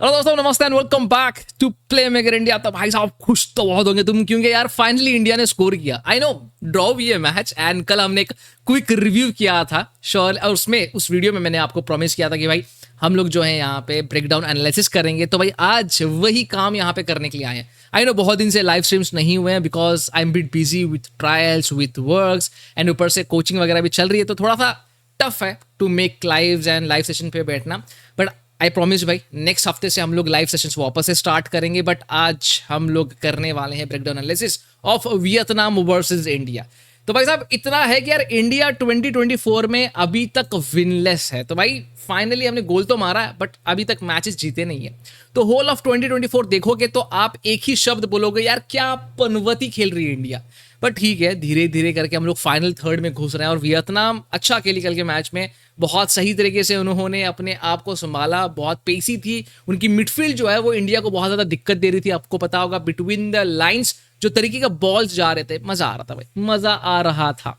Hello दोस्तों, नमस्ते and welcome back to play maker India. तो भाई साहब खुश तो बहुत होंगे तुम, क्योंकि यार फाइनली इंडिया ने स्कोर किया। आई नो ड्रॉ भी है मैच, एंड कल हमने एक क्विक रिव्यू किया था श्योर, और उसमें उस वीडियो में मैंने आपको प्रॉमिस किया था कि भाई हम लोग जो है यहाँ पे ब्रेकडाउन एनालिसिस करेंगे। तो भाई आज वही काम यहाँ पे करने के लिए आए हैं। आई नो बहुत दिन से लाइव स्ट्रीम्स नहीं हुए हैं because I am bit busy with trials with works, and ऊपर से कोचिंग वगैरह भी चल रही है, तो थोड़ा सा टफ है to make live and live session पे बैठना। बट आई प्रॉमिस भाई नेक्स्ट हफ्ते से हम लोग लाइव सेशंस वापस से स्टार्ट करेंगे। बट आज हम लोग करने वाले हैं breakdown analysis of Vietnam versus India. तो भाई साहब इतना है कि यार इंडिया 2024 में अभी तक विनलेस है। तो भाई फाइनली हमने गोल तो मारा है, बट अभी तक मैचेस जीते नहीं है। तो होल ऑफ 2024 देखोगे तो आप एक ही शब्द बोलोगे, यार क्या पनवती खेल रही है इंडिया। पर ठीक है, धीरे धीरे करके हम लोग फाइनल थर्ड में घुस रहे हैं, और वियतनाम अच्छा खेली कल के मैच में। बहुत सही तरीके से उन्होंने अपने आप को संभाला, बहुत पेसी थी उनकी मिडफील्ड जो है वो इंडिया को बहुत ज़्यादा दिक्कत दे रही थी। आपको पता होगा बिटवीन द लाइंस जो तरीके का बॉल्स जा रहे थे, मज़ा आ रहा था भाई, मज़ा आ रहा था।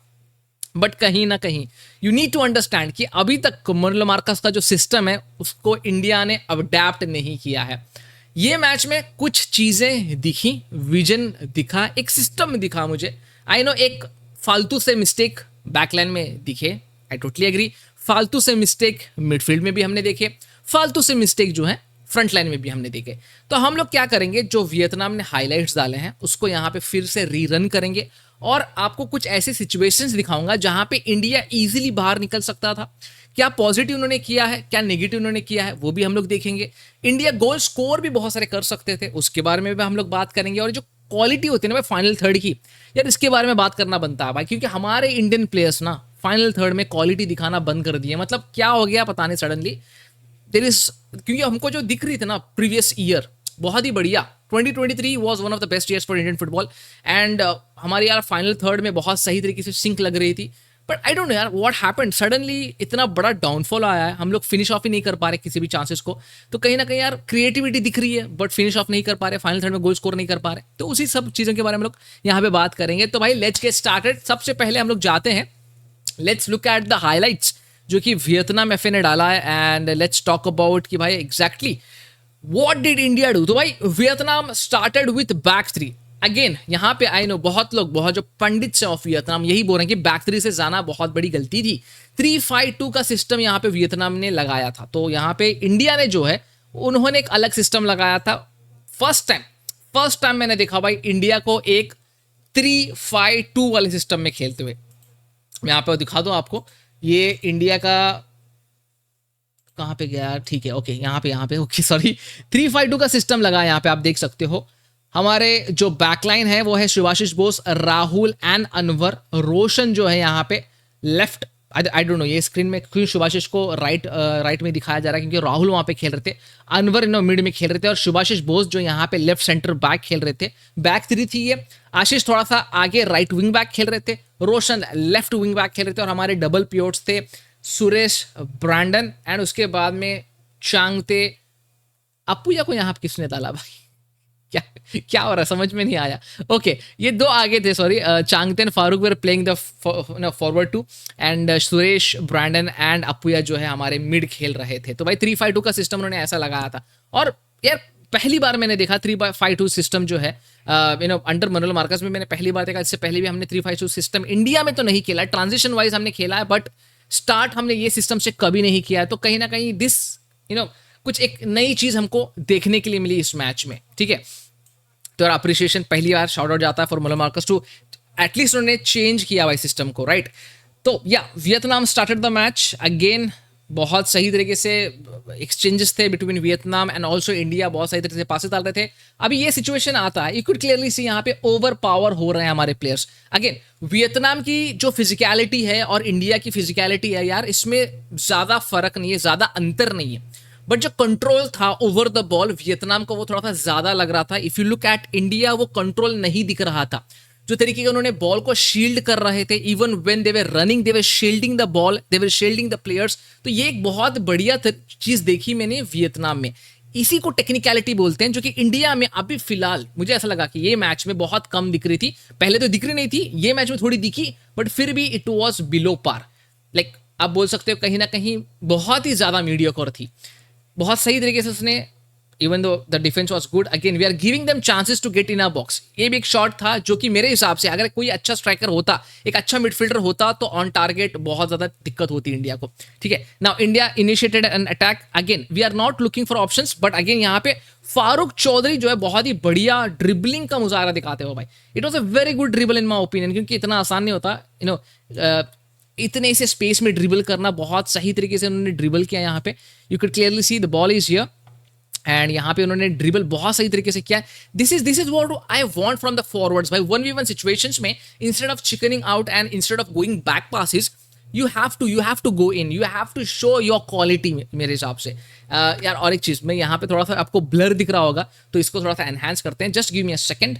बट कहीं ना कहीं यू नीड टू अंडरस्टैंड कि अभी तक मर्लो मार्कस का जो सिस्टम है उसको इंडिया ने अडेप्ट नहीं किया है। ये मैच में कुछ चीज़ें दिखी, विजन दिखा, एक सिस्टम दिखा मुझे। आई नो एक फालतू से मिस्टेक बैकलाइन में दिखे, आई टोटली एग्री। फालतू से मिस्टेक मिडफील्ड में भी हमने देखे, फालतू से मिस्टेक जो है फ्रंट लाइन में भी हमने देखे। तो हम लोग क्या करेंगे, जो वियतनाम ने हाइलाइट्स डाले हैं उसको यहाँ पे फिर से रीरन करेंगे, और आपको कुछ ऐसे सिचुएशंस दिखाऊंगा जहां पे इंडिया इजीली बाहर निकल सकता था। क्या पॉजिटिव उन्होंने किया है, क्या नेगेटिव उन्होंने किया है, वो भी हम लोग देखेंगे। इंडिया गोल स्कोर भी बहुत सारे कर सकते थे, उसके बारे में भी हम लोग बात करेंगे। और जो क्वालिटी होती है ना भाई फाइनल थर्ड की, यार इसके बारे में बात करना बनता है भाई, क्योंकि हमारे इंडियन प्लेयर्स ना फाइनल थर्ड में क्वालिटी दिखाना बंद कर दिए। मतलब क्या हो गया पता नहीं सडनली देर इज, क्योंकि हमको जो दिख रही थी ना प्रीवियस ईयर बहुत ही बढ़िया, 2023 was one of the best years for Indian football, and हमारी यार फाइनल थर्ड में बहुत सही तरीके से सिंक लग रही थी। बट आई डोंट नो यार व्हाट हैपेंड, सडनली इतना बड़ा डाउनफॉल आया है, हम लोग फिनिश ऑफ ही नहीं कर पा रहे किसी भी चांसेस को। तो कहीं ना कहीं यार क्रिएटिविटी दिख रही है बट फिनिश ऑफ नहीं कर पा रहे, फाइनल थर्ड में गोल स्कोर नहीं कर पा रहे। तो उसी सब चीज़ों के बारे में लोग यहाँ पे बात करेंगे। तो भाई लेट्स गेट स्टार्टेड। सबसे पहले हम लोग जाते हैं, let's look at the highlights जो कि वियतनाम एफए ने डाला है, एंड लेट्स टॉक अबाउट कि भाई exactly what did India do. तो भाई Vietnam started with back three. Again यहाँ पे आई नो बहुत लोग, बहुत जो पंडित ऑफ वियतनाम यही बोल रहे हैं कि बैक थ्री से जाना बहुत बड़ी गलती थी। 3-5-2 का सिस्टम यहाँ पे वियतनाम ने लगाया था। तो यहाँ पे इंडिया ने जो है उन्होंने एक अलग सिस्टम लगाया था। फर्स्ट टाइम मैंने देखा भाई इंडिया को एक 3-5-2 वाले सिस्टम में खेलते हुए। मैं यहाँ पे दिखा दूँ आपको, ये इंडिया का कहाँ पे गया, ठीक है ओके, यहाँ पे ओके सॉरी, 3-5-2 का सिस्टम लगा है यहाँ पे, आप देख सकते हो। हमारे जो बैकलाइन है वो है शिवाशीष बोस, राहुल एंड अनवर। रोशन जो है यहाँ पे लेफ्ट, आई डोंट नो ये स्क्रीन में क्यों शिवाशीष को राइट में दिखाया जा रहा है, क्योंकि राहुल वहाँ पे खेल रहे थे, अनवर इन मिड में खेल रहे थे, और शिवाशीष बोस जो यहाँ पे लेफ्ट सेंटर बैक खेल रहे थे। बैक थ्री थी ये। आशीष थोड़ा सा आगे राइट विंग बैक खेल रहे थे, रोशन लेफ्ट विंग बैक खेल रहे थे, और हमारे डबल पियोट्स थे सुरेश, ब्रांडन, एंड उसके बाद में चांगते। अपुया को यहाँ पे किसने डाला भाई, क्या क्या हो रहा है समझ में नहीं आया। ओके ये दो आगे थे, sorry, Changte and Farooq were playing the forward two, and Suresh, Brandon and Apuia जो है हमारे मिड खेल रहे थे। तो भाई 3-5-2 का सिस्टम उन्होंने ऐसा लगाया था। और यार पहली बार मैंने देखा 3-5-2 सिस्टम जो है अंडर मनोलो मार्कस में, मैंने पहली बार देखा। इससे पहले भी हमने 3-5-2 सिस्टम इंडिया में तो नहीं खेला, ट्रांजिशन वाइज हमने खेला है, बट स्टार्ट हमने ये सिस्टम से कभी नहीं किया है। तो कहीं ना कहीं दिस कुछ एक नई चीज हमको देखने के लिए मिली इस मैच में, ठीक है। तो यार अप्रिशिएशन पहली बार शॉर्ट आउट जाता है for Manolo Marquez to at least उन्होंने चेंज किया भाई सिस्टम को, राइट। तो या Vietnam started the match again, बहुत सही तरीके से एक्सचेंजेस थे between Vietnam and also India, बहुत सही तरीके से पासेस डाल रहे थे। अभी ये सिचुएशन आता है, यू कुड क्लियरली सी यहाँ पे ओवर पावर हो रहे हैं हमारे प्लेयर्स। अगेन वियतनाम की जो फिजिकलिटी है और इंडिया की फिजिकलिटी है यार, इसमें ज़्यादा फर्क नहीं है, ज़्यादा अंतर नहीं है, बट जो कंट्रोल था ओवर द बॉल वियतनाम को वो थोड़ा सा ज़्यादा लग रहा था। If you look at India, वो कंट्रोल नहीं दिख रहा था। जो तरीके का उन्होंने बॉल को शील्ड कर रहे थे, even when they were running they were shielding the ball, they were shielding the players. तो ये एक बहुत बढ़िया चीज देखी मैंने वियतनाम में। इसी को टेक्निकलिटी बोलते हैं, जो कि इंडिया में अभी फिलहाल मुझे ऐसा लगा कि ये मैच में बहुत कम दिख रही थी। पहले तो दिख रही नहीं थी, ये मैच में थोड़ी दिखी, बट फिर भी it was below par. Like आप बोल सकते हो कहीं ना कहीं बहुत ही ज्यादा मीडियोकर थी। बहुत सही तरीके से उसने even though the defence was good, again we are giving them chances to get in a box. ये भी एक शॉट था जो कि मेरे हिसाब से अगर कोई अच्छा स्ट्राइकर होता, एक अच्छा मिडफील्डर होता, तो ऑन टारगेट बहुत ज्यादा दिक्कत होती इंडिया को। ठीक है, now India initiated an attack, again we are not looking for options, but again यहाँ पे फारूक चौधरी जो है बहुत ही बढ़िया ड्रिबलिंग का मुजाहरा दिखाते हो भाई। It was a very good dribble in my opinion, क्योंकि इतना आसान नहीं होता यू नो इतने से स्पेस में ड्रिबल करना। बहुत सही तरीके से उन्होंने ड्रिबल किया यहाँ पे, you can clearly see the ball is here, and यहाँ पे उन्होंने ड्रिबल बहुत सही तरीके से किया। This is what I want from the forwards भाई। 1v1 सिचुएशंस में instead of chickening out and instead of going back passes, you have to go in, you have to show your quality मेरे हिसाब से। यार और एक चीज, मैं यहाँ पे थोड़ा सा आपको ब्लर दिख रहा होगा, तो इसको थोड़ा सा एनहांस करते हैं। Just give me a second.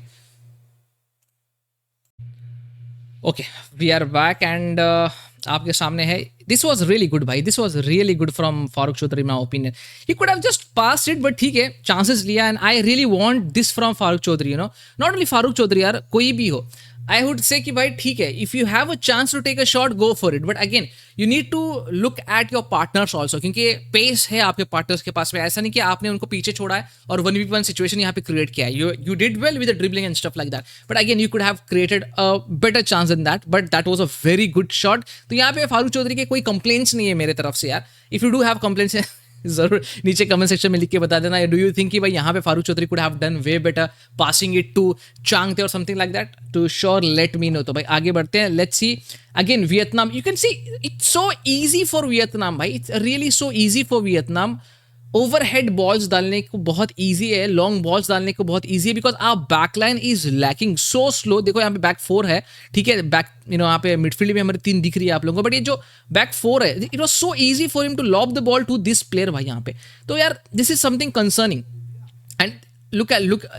Okay, we are back and आपके सामने है। दिस वॉज रियली गुड भाई, this was really good from Farooq Chaudhary my opinion. He could have just pass it, but ठीक है, चांसेस लिया, and I really want this from Farooq Chaudhary, you know, not only Farooq Chaudhary यार, कोई भी हो। आई वुड से कि भाई ठीक है, if you have a chance to take a shot, go for it, but again you need to look at your partners also, क्योंकि pace है आपके पार्टनर्स के पास में। ऐसा नहीं कि आपने उनको पीछे छोड़ा है और 1v1 सिचुएशन यहाँ पे क्रिएट किया है। You did well with the dribbling and stuff like that, but again you could have created a better chance than that, but that was a very good shot. तो यहाँ पे फारूक चौधरी के कोई complaints नहीं है मेरे तरफ से यार। If you do have complaints जरूर नीचे कमेंट सेक्शन में लिख के बता देना। डू यू थिंक कि भाई यहाँ पे Farooq Chaudhary could have done way better passing it to Changte और something like that? To sure let me know. तो भाई आगे बढ़ते हैं, let's see again Vietnam. You can see it's so easy for Vietnam भाई, it's really so easy for Vietnam. Overhead balls डालने को बहुत इजी है, लॉन्ग बॉल्स डालने को बहुत इजी है, बिकॉज आप backline is lacking so slow. देखो यहाँ पे बैक फोर है, ठीक है, बैक यहाँ पे मिडफील्ड में हमारे 3 दिख रही है आप लोगों को, बट ये जो बैक फोर है, it was so easy for him to lob the ball to this player भाई यहाँ पे। तो यार this is something concerning. And look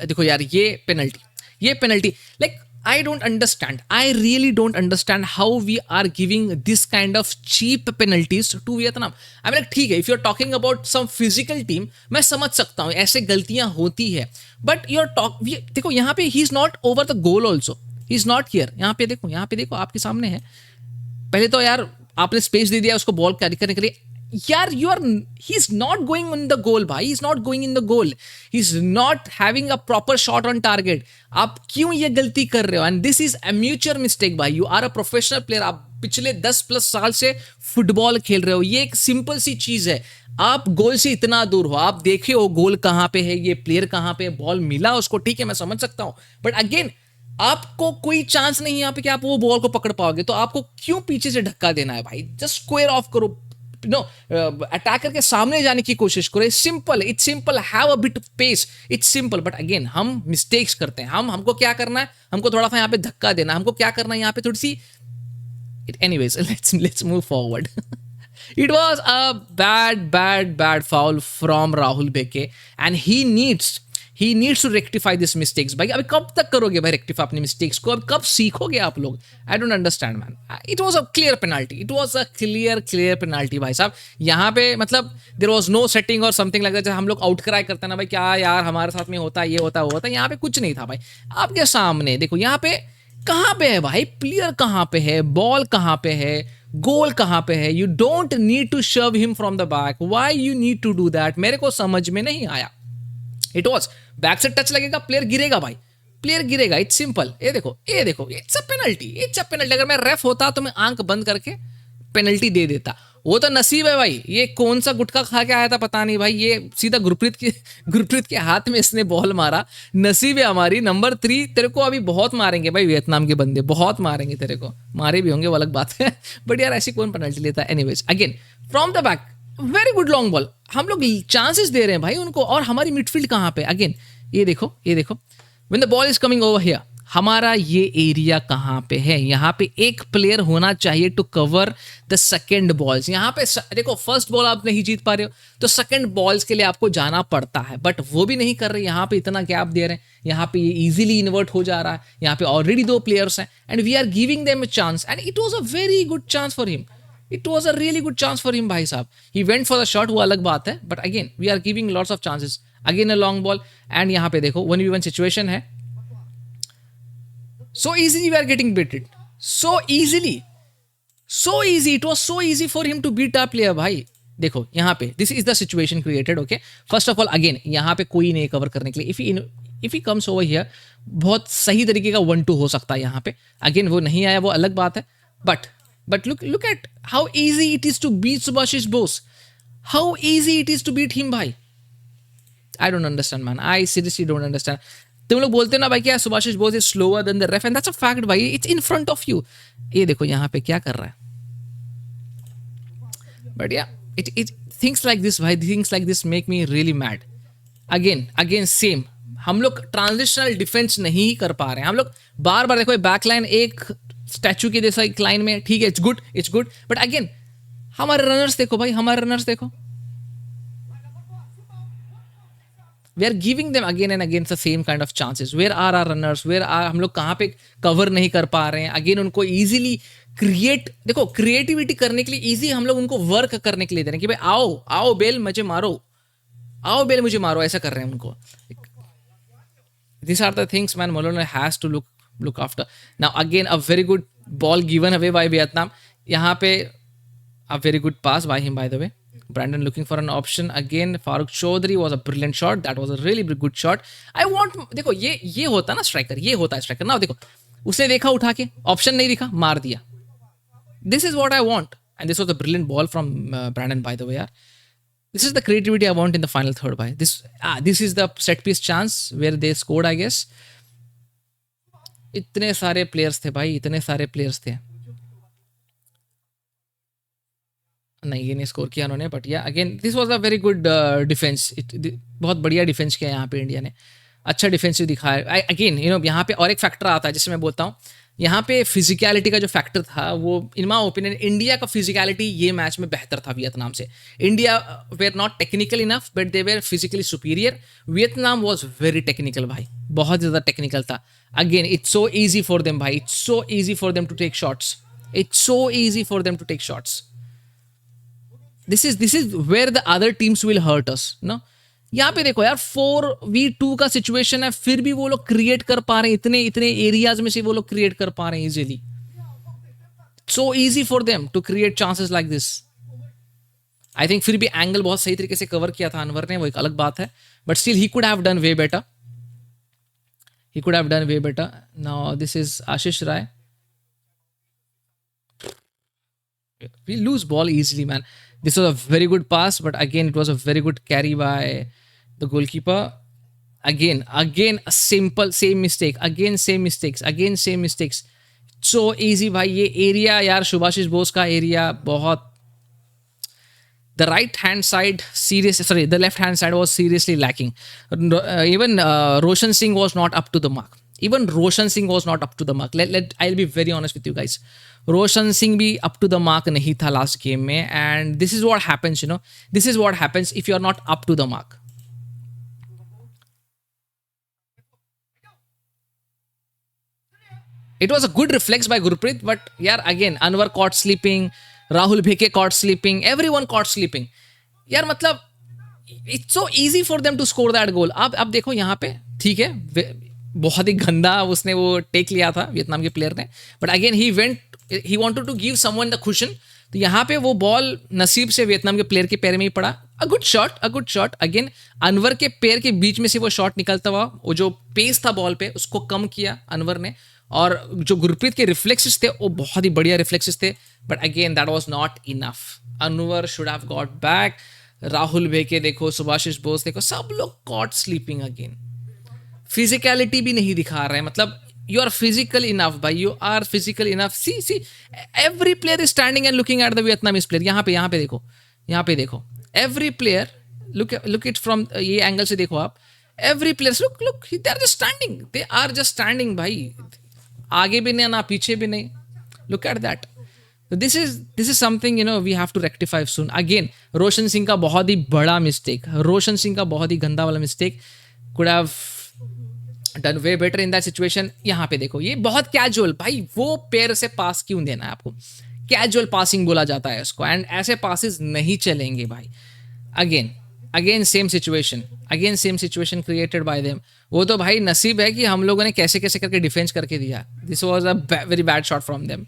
देखो यार, ये penalty like I don't understand. I really don't understand how we are giving this kind of cheap penalties to Vietnam. I mean, ठीक है, if you're talking about some physical team, मैं समझ सकता हूँ, ऐसे गलतियां होती है, but देखो यहाँ पे he is not over the goal also. He is not here. यहाँ पे देखो आपके सामने है। पहले तो यार आपने स्पेस दे दिया उसको बॉल कैरी करने के लिए। यार he is not going in the goal भाई, he is not going in the goal, he is not having a proper shot on target। आप क्यों ये गलती कर रहे हो? And this is amateur mistake भाई, you are a professional player, आप पिछले 10+ साल से फुटबॉल खेल रहे हो। ये एक सिंपल सी चीज है, आप गोल से इतना दूर हो, आप देखे हो गोल कहाँ पे है, ये प्लेयर कहाँ पे, बॉल मिला उसको, ठीक है मैं समझ सकता हूँ, बट अगेन आपको कोई चांस नहीं है यहाँ पे कि आप वो बॉल को पकड़ पाओगे, तो आपको क्यों पीछे से धक्का देना है भाई? जस्ट स्क्वायर ऑफ करो, नो अटैकर के सामने जाने की कोशिश करो। It's simple, have a bit pace, it's simple. But again हम मिस्टेक्स करते हैं। हमको क्या करना है, हमको थोड़ा सा यहाँ पे धक्का देना, हमको क्या करना है यहाँ पे थोड़ी सी। Anyways let's move forward. It was a bad foul from Rahul Beke, and he needs to rectify these mistakes भाई। अभी कब तक करोगे भाई रेक्टिफाई अपनी मिस्टेक्स को? अब कब सीखोगे आप लोग? आई don't understand man. It was a clear penalty, it was a clear penalty भाई साहब। यहाँ पे मतलब देयर वाज नो सेटिंग और समथिंग लाइक दैट। हम लोग आउट क्राई करते हैं ना भाई, क्या यार हमारे साथ में होता है, ये होता है, वो होता है। यहाँ पे कुछ नहीं था भाई, आपके सामने देखो। यहाँ पे कहाँ पे है भाई प्लेयर, कहाँ पे है बॉल, कहाँ पे है गोल, कहाँ पे है? You don't need to shove him from the back, why you need to do that? मेरे को समझ में नहीं आया। इट वॉज बैक से टच लगेगा, प्लेयर गिरेगा भाई, प्लेयर गिरेगा, इट्स सिंपल। ये देखो इट्स अ पेनल्टी। अगर मैं रेफ होता तो मैं आंख बंद करके पेनल्टी दे देता। वो तो नसीब है भाई, ये कौन सा गुटखा खा के आया था पता नहीं भाई, ये सीधा गुरप्रीत के हाथ में इसने बॉल मारा। नसीब है हमारी। नंबर 3, तेरे को अभी बहुत मारेंगे भाई वियतनाम के बंदे, बहुत मारेंगे तेरे को, मारे भी होंगे वो अलग बात है, बट यार ऐसी कौन पेनल्टी लेता है? Anyways again from the back, very good long ball. हम लोग चांसेस दे रहे हैं भाई उनको, और हमारी मिडफील्ड कहाँ पे? अगेन ये देखो when the ball is coming over here, हमारा ये एरिया कहाँ पे है? यहाँ पे एक प्लेयर होना चाहिए to cover the second balls. यहाँ पे देखो फर्स्ट बॉल आप नहीं जीत पा रहे हो, तो सेकेंड बॉल्स के लिए आपको जाना पड़ता है, बट वो भी नहीं कर रहे। यहाँ पे इतना गैप दे रहे हैं, यहाँ पे ये इजीली इन्वर्ट हो जा रहा है। यहाँ पे ऑलरेडी 2 प्लेयर्स हैं, and we are giving them a chance, and it was a very good chance for him. It was a really good chance for him भाई साहब। He went for the shot, वो अलग बात है, but again we are giving lots of chances. Again a long ball, and यहाँ पे देखो 1v1 situation है। So easily we are getting beaten. So easy. It was so easy for him to beat our player भाई। देखो यहाँ पे this is the situation created. Okay, first of all again यहाँ पे कोई नहीं कवर करने के लिए। If he comes over here, बहुत सही तरीके का 1-2 हो सकता है यहाँ पे। अगेन वो नहीं आया, वो अलग बात है, but look at how easy it is to beat Subhashish Bose, how easy it is to beat him भाई। I don't understand man, I seriously don't understand. तुम लोग बोलते हो ना भाई क्या Subhashish Bose is slower than the ref, and that's a fact भाई, it's in front of you. ये देखो यहाँ पे क्या कर रहा है, बट या it things like this भाई, things like this make me really mad। Again same, हम लोग ट्रांजिशनल डिफेंस नहीं कर पा रहे हैं। हम लोग बार बार देखो बैकलाइन एक स्टैचू के जैसा एक लाइन में, ठीक है, इट्स गुड, बट अगेन हमारे रनर्स देखो भाई, हमारे रनर्स देखो, we are giving them again and again the same kind of chances. Where are our runners, where are, हम लोग कहाँ पे कवर नहीं कर पा रहे हैं। अगेन उनको इजीली क्रिएट, देखो क्रिएटिविटी करने के लिए इजी हम लोग उनको वर्क करने के लिए दे रहे हैं कि भाई आओ आओ बेल मुझे मारो, आओ बेल मुझे मारो, ऐसा कर रहे हैं उनको। These are the things man Molina has to look after. Now again a very good ball given away by Vietnam. यहाँ पे a very good pass by him by the way. Brandon looking for an option again. Farooq Chaudhary was a brilliant shot. That was a really good shot. I want, देखो ये होता है ना striker, ये होता है स्ट्राइकर ना। देखो उसने देखा उठा के, ऑप्शन नहीं दिखा, मार दिया। This is what I want, and this was a brilliant ball from Brandon by the way यार। This is the creativity I want in the final third by this is the set piece chance where they scored I guess। इतने सारे players थे भाई, इतने सारे players थे। नहीं ये नहीं स्कोर किया उन्होंने, बट या again this was a very good defence. बहुत बढ़िया डिफेंस किया यहाँ पे इंडिया ने, अच्छा डिफेंसिव दिखाया। अगेन यू नो यहाँ पे और एक फैक्टर आता है जिससे मैं बोलता हूँ, यहाँ पे फिजिकलिटी का जो फैक्टर था वो इन माई ओपिनियन इंडिया का फिजिकलिटी ये मैच में बेहतर था वियतनाम से। India were not technical enough but they were physically superior. Vietnam was very technical भाई, बहुत ज़्यादा टेक्निकल था। Again it's so easy for them भाई, it's so easy for them to take shots, it's so easy for them to take shots. This is where the other teams will hurt us no. यहाँ पे देखो यार 4v2 का situation है, फिर भी वो लोग क्रिएट कर पा रहे हैं, इतने एरियाज में से वो लोग क्रिएट कर पा रहे हैं easily. So easy for them to create chances like this. I think फिर भी एंगल बहुत सही तरीके से कवर किया था अनवर ने, वो एक अलग बात है, but still he could have done way better, he could have done way better. Now this is Ashish Rai, we lose ball easily man। This was a very good pass, but again it was a very good carry by the goalkeeper। again a simple same mistake, again same mistakes। so easy भाई। ये area यार शुभाशीष बोस का area बहुत, the right hand side the left hand side was seriously lacking। even Roshan Singh was not up to the mark, I'll be very honest with you guys। Roshan Singh भी up to the mark नहीं था last game में, and this is what happens you know, this is what happens if you are not up to the mark. It was a good reflex by Gurpreet, but यार again Anwar caught sleeping, Rahul Bheke caught sleeping, everyone caught sleeping यार। मतलब it's so easy for them to score that goal. अब देखो यहाँ पे ठीक है, बहुत ही गंदा उसने वो टेक लिया था वियतनाम के प्लेयर ने, but again he wanted to give someone the cushion. तो यहाँ पे वो बॉल नसीब से वियतनाम के प्लेयर के पैर में ही पड़ा। A good shot. Again Anwar के पैर के बीच में से वो शॉट निकलता हुआ, वो जो पेस था बॉल पे उसको कम किया अनवर ने, और जो गुरप्रीत के रिफ्लेक्सेस थे वो बहुत ही बढ़िया रिफ्लेक्सेस थे, but again that was not enough. Anwar should have got back. Rahul Bheke देखो, सुभाशिष बोस देखो, सब लोग कॉट स्लीपिंग अगेन। फिजिकलिटी भी नहीं दिखा रहे हैं, मतलब you are physical enough भाई, you are physical enough। see every player is standing and looking at the Vietnamese player। यहाँ पे देखो every player look it from ये एंगल से देखो आप, every player look they are just standing भाई, आगे भी नहीं ना पीछे भी नहीं। look at that। So this is something you know we have to rectify soon। again Roshan Singh का बहुत ही बड़ा मिस्टेक, रोशन सिंह का बहुत ही गंदा वाला mistake, could have done way better in that situation. यहाँ पे देखो ये बहुत कैजुअल भाई, वो पैर से पास क्यों देना है आपको, कैजुअल पासिंग बोला जाता है इसको, एंड ऐसे पासेस नहीं चलेंगे भाई। Again same situation created by them. वो तो भाई नसीब है कि हम लोगों ने कैसे कैसे करके डिफेंस करके दिया। This was a very bad shot from them.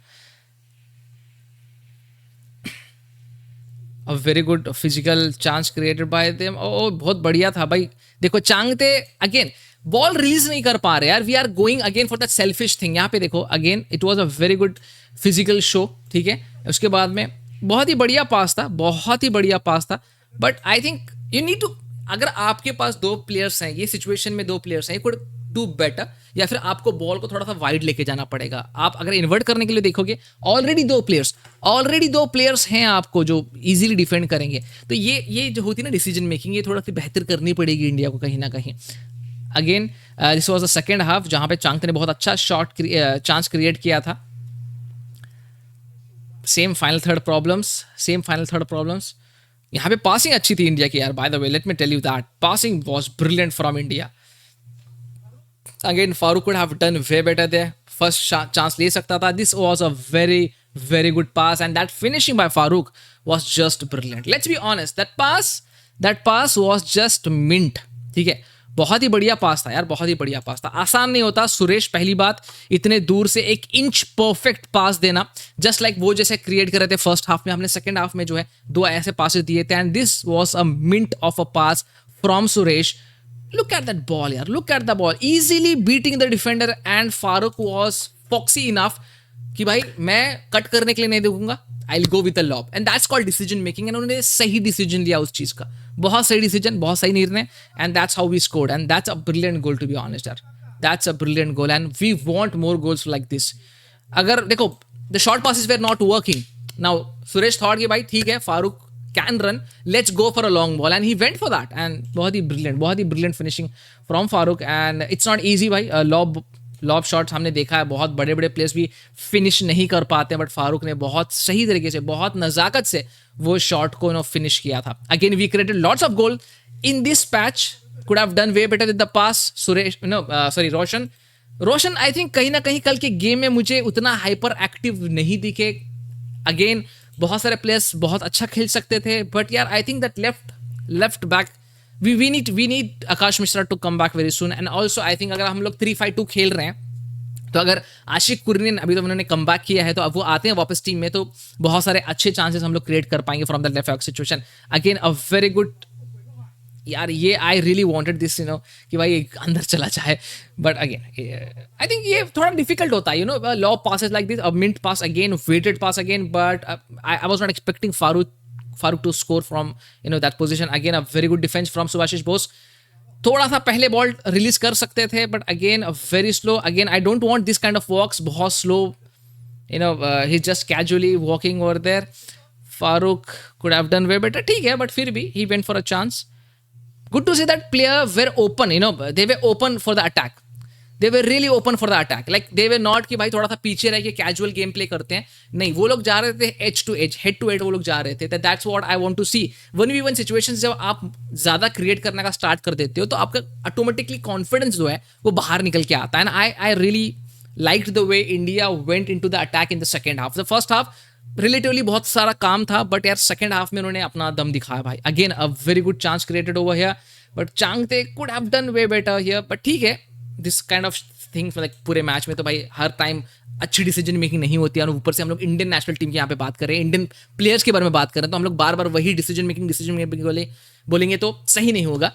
A very good physical chance created by them. ओ बहुत बढ़िया था भाई। देखो चांगते अगेन बॉल रिलीज नहीं कर पा रहे यार, we are going again for that selfish thing. यहाँ पे देखो again it was a very good physical show, ठीक है। उसके बाद में बहुत ही बढ़िया पास था, बहुत ही बढ़िया पास था, but I think you need to, अगर आपके पास दो प्लेयर्स हैं, ये सिचुएशन में दो प्लेयर्स हैं, यू कुड डू बेटर, या फिर आपको बॉल को थोड़ा सा वाइड लेके जाना पड़ेगा। आप अगर इन्वर्ट करने के लिए देखोगे, ऑलरेडी दो प्लेयर्स हैं आपको जो इजीली डिफेंड करेंगे। तो ये जो होती है ना डिसीजन मेकिंग, ये थोड़ा सी बेहतर करनी पड़ेगी इंडिया को कहीं ना कहीं। Again this was the second half जहां पे चांगते ने बहुत अच्छा शॉट चांस क्रिएट किया था। Same final third problems. यहाँ पे पासिंग अच्छी थी इंडिया की यार, by the way let me tell you that passing was brilliant from India. Again Farooq could have done way better there, first chance ले सकता था। This was a very good pass and that finishing by Farooq was just brilliant. Let's be honest, that pass was just mint, ठीक है। बहुत ही बढ़िया pass था यार, बहुत ही बढ़िया पास था। आसान नहीं होता सुरेश, पहली बात इतने दूर से 1 इंच परफेक्ट पास देना, जस्ट लाइक वो जैसे क्रिएट कर रहे थे फर्स्ट हाफ में, हमने सेकंड हाफ में जो है 2 ऐसे पासेस दिए थे and this was a mint of a pass from Suresh. Look at that ball, yaar. Look at the ball. Easily beating the defender and Farooq was foxy enough कि भाई मैं कट करने के लिए नहीं दूंगा, I'll go with the lob. And that's called decision making. And उन्होंने सही डिसीजन लिया उस चीज़ का, बहुत सही डिसीजन, बहुत सही निर्णय, and that's how we scored. And that's a brilliant goal to be honest, यार. That's a brilliant goal and we want more goals like this. अगर देखो the short passes were not working. Now Suresh thought कि भाई ठीक है Farooq can run, let's go for a long ball and he went for that and बहुत ही brilliant finishing from Farooq and it's not easy भाई। Lobe shots हमने देखा है, बहुत बड़े प्लेयर्स भी फिनिश नहीं कर पाते हैं, बट फारूक ने बहुत सही तरीके से, बहुत नज़ाकत से वो शॉट को फिनिश किया था। Again we created lots of goal in this patch, could have done way better with the pass. Roshan I think कहीं ना कहीं कल के गेम में मुझे उतना हाइपर एक्टिव नहीं दिखे। अगेन बहुत सारे प्लेयर्स बहुत अच्छा खेल सकते थे, बट यार I think that left back we need Akash Mishra to come back very soon. And also I think अगर हम लोग 3-5-2 खेल रहे हैं, तो अगर आशिक कुरनीन अभी तो उन्होंने कम बैक किया है, तो अब वो आते हैं वापस टीम में, तो बहुत सारे अच्छे चांसेस हम लोग क्रिएट कर पाएंगे from the left back situation. Again a very good यार, ये आई रियली वॉन्टेड दिस कि भाई अंदर चला जाए, बट अगेन आई थिंक ये थोड़ा डिफिकल्ट होता है low passes like this, a mint pass again, weighted pass again, but I was not expecting Farooq to score from that position. Again a very good defence from Subhashish Bose. थोड़ा सा पहले ball release कर सकते थे, but again very slow. Again I don't want this kind of walks, बहुत slow, he just casually walking over there. Farooq could have done way better, ठीक है, but फिर भी ही went for a chance. Good to see that player were open, they were open for the attack. They were really open for the attack. Like they were not कि भाई थोड़ा सा पीछे रह के कैजुअल गेम प्ले करते हैं, नहीं, वो लोग जा रहे थे edge to edge, head to head वो लोग जा रहे थे। That's what I want to see. 1v1 situations जब आप ज़्यादा क्रिएट करने का स्टार्ट कर देते हो, तो आपका ऑटोमेटिकली कॉन्फिडेंस जो है वो बाहर निकल के आता है। And I really liked the way India went into the attack in the second half. The first half relatively बहुत सारा काम था, बट यार सेकंड हाफ में उन्होंने अपना दम दिखाया भाई। Again a very good chance created over here, but Changte could have done way better here, but ठीक है, this kind of things like पूरे मैच में तो भाई हर टाइम अच्छी डिसीजन मेकिंग नहीं होती है। और ऊपर से हम लोग इंडियन नेशनल टीम की यहाँ पे बात कर रहे हैं, इंडियन प्लेयर्स के बारे में बात कर रहे हैं, तो हम लोग बार बार वही डिसीजन मेकिंग बोलेंगे तो सही नहीं होगा।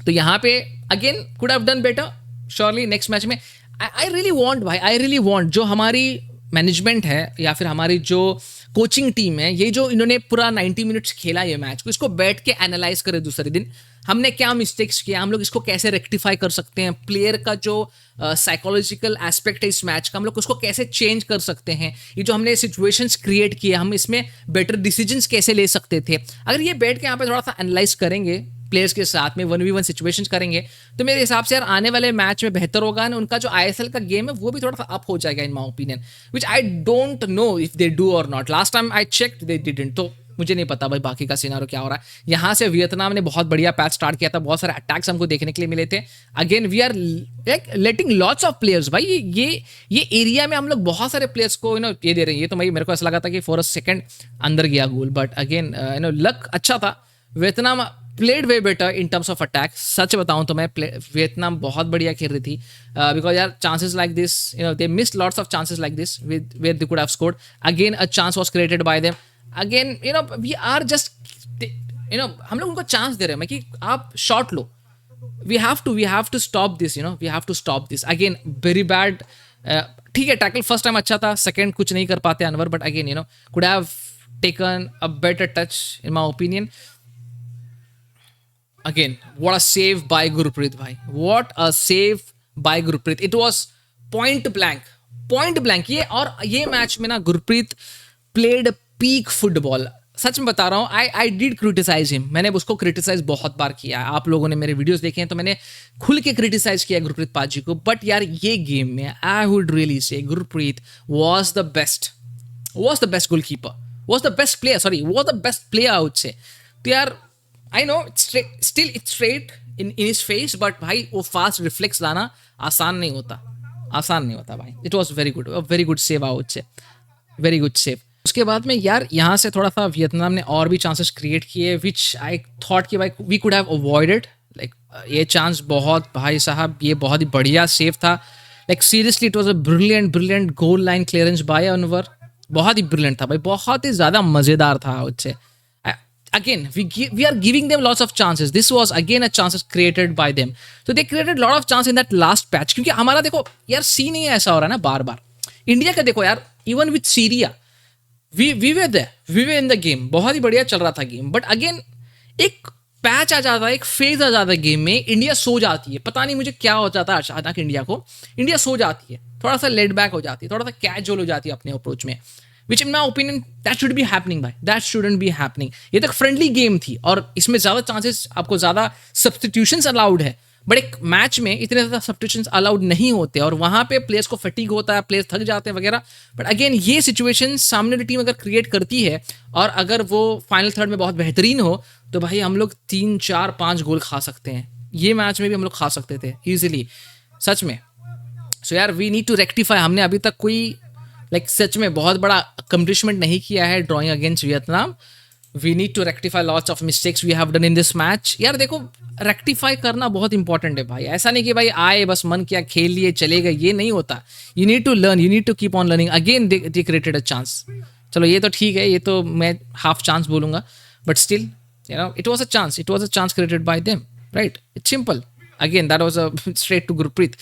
तो यहाँ पे again could have done better surely next match में। आई रियली वॉन्ट भाई, आई रियली वॉन्ट जो हमारी मैनेजमेंट है या फिर हमारी जो कोचिंग टीम है, ये जो इन्होंने पूरा 90 मिनट्स खेला ये मैच को, इसको बैठ के एनालाइज करे दूसरे दिन, हमने क्या मिस्टेक्स किया, हम लोग इसको कैसे रेक्टिफाई कर सकते हैं, प्लेयर का जो साइकोलॉजिकल एस्पेक्ट है इस मैच का, हम लोग उसको कैसे चेंज कर सकते हैं, ये जो हमने सिचुएशंस क्रिएट किए, हम इसमें बेटर डिसीजंस कैसे ले सकते थे। अगर ये बैठ के यहाँ पे थोड़ा सा एनालाइज करेंगे प्लेयर्स के साथ में, 1v1 सिचुएशंस करेंगे, तो मेरे हिसाब से यार आने वाले मैच में बेहतर होगा। और उनका जो आईएसएल का गेम है वो भी थोड़ा सा अप हो जाएगा in my opinion, which I don't know if they do और not. Last time I checked they didn't, तो मुझे नहीं पता भाई बाकी का सिनारो क्या हो रहा है। यहाँ से वियतनाम ने बहुत बढ़िया पैच स्टार्ट किया था, बहुत सारे अटैक्स हमको देखने के लिए मिले थे। Again we are letting lots of players भाई, ये एरिया में हम लोग बहुत सारे प्लेयर्स को ये दे रहे हैं। ये तो भाई मेरे को ऐसा लगा था कि फॉर अ सेकंड अंदर गया गोल, बट अगेन लक अच्छा था। Vietnam played way better in terms of attack. सच बताऊं तो मैं वियतनाम बहुत बढ़िया खेल रही थी, बिकॉज यार chances like this they missed lots of chances like this where they could have scored. Again a chance was created by them. Again we are just हम लोग उनको चांस दे रहे हैं कि आप शॉट लो. we have to stop this, we have to stop this. Again, very bad. ठीक है, टैकल फर्स्ट टाइम अच्छा था, सेकंड कुछ नहीं कर पाते Anwar, but again could have taken a better touch in my opinion. Again, what a save by Gurpreet bhai, what a save by Gurpreet. It was point blank ये match में ना Gurpreet played peak football. सच में बता रहा हूँ, I did criticise him. मैंने उसको criticise बहुत बार किया. आप लोगों ने मेरे वीडियोस देखे हैं तो मैंने खुल के क्रिटिसाइज किया गुरप्रीत पाजी को. बट यार ये गेम में I would really say Gurpreet was the best goalkeeper, was the best player I would say. तो यार I know still it's straight in his face, but भाई वो फास्ट रिफ्लेक्स लाना आसान नहीं होता भाई. It was very good save I would say, very good save. उसके बाद में यार यहाँ से थोड़ा सा वियतनाम ने और भी चांसेस क्रिएट किए, विच आई थॉट कि भाई we could have avoided. Like ये चांस बहुत, भाई साहब ये बहुत ही बढ़िया सेव था. Like seriously it was a brilliant goal line clearance by Anwar. बहुत ही ब्रिलियंट था भाई, बहुत ही ज़्यादा मज़ेदार था उससे. Again, we are giving them lots of chances. This was again a chances created by them. So they created lot of chance in that last patch. क्योंकि हमारा देखो यार सीन ही ऐसा हो रहा है ना बार बार. इंडिया का देखो यार, even with Syria we way in the game, बहुत ही बढ़िया चल रहा था गेम. बट अगेन एक पैच आ जाता है, एक फेज आ जाता है गेम में, इंडिया सो जाती है. पता नहीं मुझे क्या हो जाता है अचानक इंडिया सो जाती है, थोड़ा सा लेट बैक हो जाती है, थोड़ा सा कैजुअल हो जाती है अपने अप्रोच में. Which in my opinion that should be happening भाई, दैट शुडंट बी हैपनिंग. ये तक फ्रेंडली गेम थी और इसमें ज़्यादा चांसेस, आपको ज़्यादा सब्स्टिट्यूशंस अलाउड है. बट एक मैच में इतने ज़्यादा सब्स्टिट्यूशंस अलाउड नहीं होते और वहाँ पे प्लेयर्स को फटीग होता है, प्लेयर्स थक जाते हैं वगैरह. बट अगेन ये सिचुएशन सामने वाली टीम अगर क्रिएट करती है और अगर वो फाइनल थर्ड में बहुत बेहतरीन हो तो भाई हम लोग 3, 4, 5 गोल खा सकते हैं. ये मैच में भी हम लोग खा सकते थे ईजिली, सच में. सो यार वी नीड टू रेक्टिफाई. हमने अभी तक कोई सच में बहुत बड़ा अकम्प्लिशमेंट नहीं किया है drawing against Vietnam. We need to rectify lots of mistakes we have done in this match. यार देखो रेक्टिफाई करना बहुत इंपॉर्टेंट है भाई. ऐसा नहीं कि भाई आए बस मन किया खेल लिए चले गए, ये नहीं होता. You need to learn, you need to keep on learning. Again they created a chance. चलो ये तो ठीक है, ये तो मैं हाफ चांस बोलूंगा, but still it was a chance created by them, right. It's simple. Again that was a straight to Gurpreet.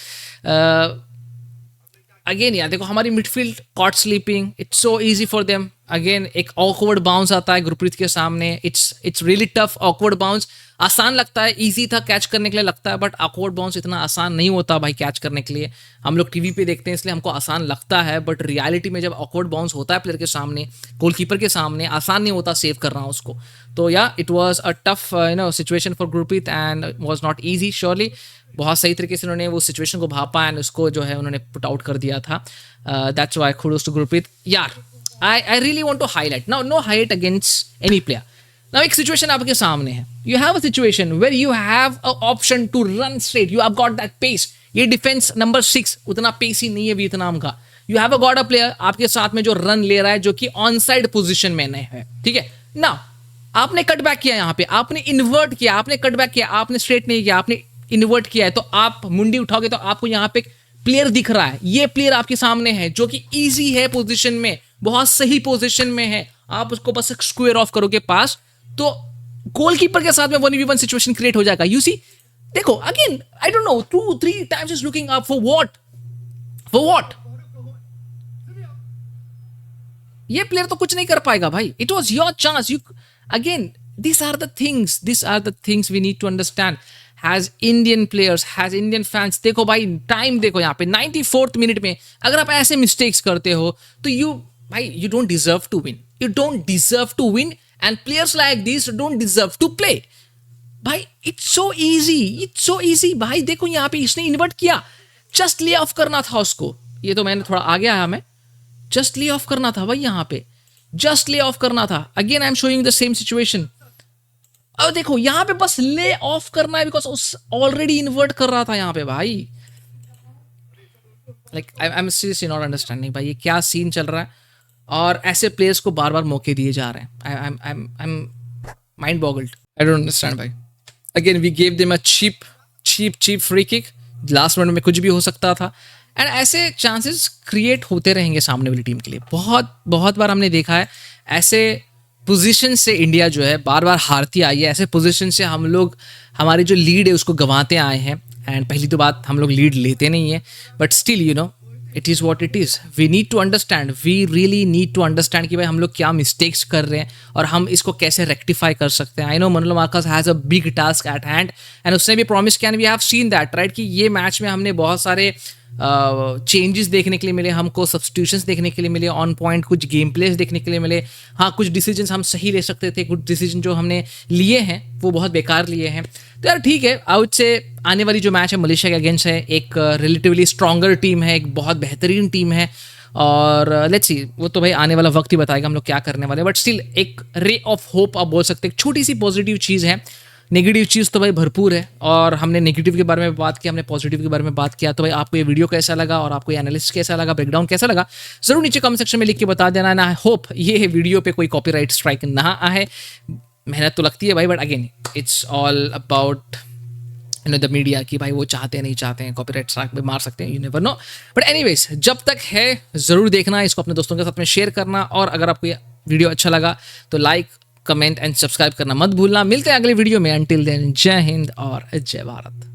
Again यार देखो हमारी midfield caught sleeping, it's so easy for them. Again एक ऑकवर्ड बाउंस आता है गुरप्रीत के सामने, it's really tough. Awkward bounce आसान लगता है, इजी था कैच करने के लिए लगता है, बट ऑकवर्ड बाउंस इतना आसान नहीं होता भाई कैच करने के लिए. हम लोग टीवी पे देखते हैं इसलिए हमको आसान लगता है, बट रियलिटी में जब ऑकवर्ड बाउंस होता है प्लेयर के सामने, गोलकीपर के सामने, आसान नहीं होता सेव करना उसको. तो या it was a tough situation for Gurpreet and was not easy surely. बहुत सही तरीके से उन्होंने वो सिचुएशन को भापा एंड उसको जो है उन्होंने पुट आउट कर दिया था. That's why kudos to Gurpreet. यार I really want to highlight now, no height against any player. Now एक सिचुएशन आपके सामने है, you have a situation where you have a option to run straight, you have got that pace. ये defence number 6 उतना pace ही नहीं है Vietnam का. You have got a player आपके साथ में जो रन ले रहा है, जो कि ऑन साइड पोजिशन में है, ठीक है ना. आपने कट बैक किया, यहाँ पे आपने इन्वर्ट किया, आपने कट बैक किया, आपने स्ट्रेट नहीं किया, आपने इन्वर्ट किया है. तो आप मुंडी उठाओगे तो आपको यहाँ पे प्लेयर दिख रहा है. ये प्लेयर आपके सामने है जो कि इजी है पोजीशन में, बहुत सही पोजीशन में है. आप उसको बस स्क्वायर ऑफ करोगे पास, तो गोलकीपर के साथ में 1v1 सिचुएशन क्रिएट हो जाएगा. यू सी देखो again I don't no 2-3 times is looking up for what. ये प्लेयर तो कुछ नहीं कर पाएगा भाई. It was your chance. You again these are the things we need to understand as Indian players, as Indian fans. देखो भाई time देखो यहाँ पे 94th मिनट में अगर आप ऐसे मिस्टेक्स करते हो तो you don't deserve to win. You don't deserve to win and players like this don't deserve to play. भाई it's so easy भाई. देखो यहाँ पे इसने इन्वर्ट किया, जस्ट ले ऑफ करना था उसको. ये तो मैंने थोड़ा आगे आया, मैं जस्ट ले ऑफ करना था भाई, यहाँ पे जस्ट ले ऑफ करना था. Again I am showing the same situation. अब देखो यहाँ पे बस ले ऑफ करना है बिकॉज ऑलरेडी इन्वर्ट कर रहा था यहाँ पे भाई. Like I am seriously not understanding भाई ये क्या सीन चल रहा है. और ऐसे प्लेयर्स को बार बार मौके दिए जा रहे हैं. I am mind boggled. I don't understand भाई. Again we gave them a cheap free kick. Last minute में कुछ भी हो सकता था. एंड ऐसे चांसेस क्रिएट होते रहेंगे सामने वाली टीम के लिए. बहुत बार हमने देखा है ऐसे पोजीशन से इंडिया जो है बार बार हारती आई है, ऐसे पोजीशन से हम लोग हमारी जो लीड है उसको गंवाते आए हैं। एंड पहली तो बात, हम लोग लीड लेते नहीं है, but still you know it is what it is. We need to understand, we really need to understand कि भाई हम लोग क्या मिस्टेक्स कर रहे हैं और हम इसको कैसे रेक्टिफाई कर सकते हैं। I know Manolo Marquez has a big task at hand and उसने भी प्रॉमिस किया, and we have seen that right, कि ये मैच में हमने बहुत सारे चेंजेस देखने के लिए मिले, हमको सब्स्टिट्यूशंस देखने के लिए मिले, ऑन पॉइंट कुछ गेम प्लेस देखने के लिए मिले। हाँ, कुछ डिसीजंस हम सही ले सकते थे, कुछ डिसीजन जो हमने लिए हैं वो बहुत बेकार लिए हैं। तो यार ठीक है, आउट से आने वाली जो मैच है मलेशिया के अगेंस्ट है, एक रिलेटिवली स्ट्रॉन्गर टीम है, एक बहुत बेहतरीन टीम है, और लेट्स सी, वो तो भाई आने वाला वक्त ही बताएगा हम लोग क्या करने वाले हैं। बट स्टिल एक रे ऑफ होप आप बोल सकते हैं, एक छोटी सी पॉजिटिव चीज़ है। नेगेटिव चीज़ तो भाई भरपूर है, और हमने नेगेटिव के बारे में बात किया, हमने पॉजिटिव के बारे में बात किया। तो भाई आपको ये वीडियो कैसा लगा और आपको ये एनालिसिस कैसा लगा, ब्रेकडाउन कैसा लगा, जरूर नीचे कमेंट सेक्शन में लिख के बता देना। ना होप ये वीडियो पे कोई कॉपीराइट स्ट्राइक ना आए। मेहनत तो लगती है भाई, but again it's all about the media, कि भाई वो चाहते नहीं चाहते हैं कॉपीराइट स्ट्राइक पे मार सकते हैं, you never know. But anyways, जब तक है जरूर देखना, इसको अपने दोस्तों के साथ में शेयर करना, और अगर आपको ये वीडियो अच्छा लगा तो लाइक, कमेंट एंड सब्सक्राइब करना मत भूलना। मिलते हैं अगले वीडियो में, अंटिल देन जय हिंद और जय भारत।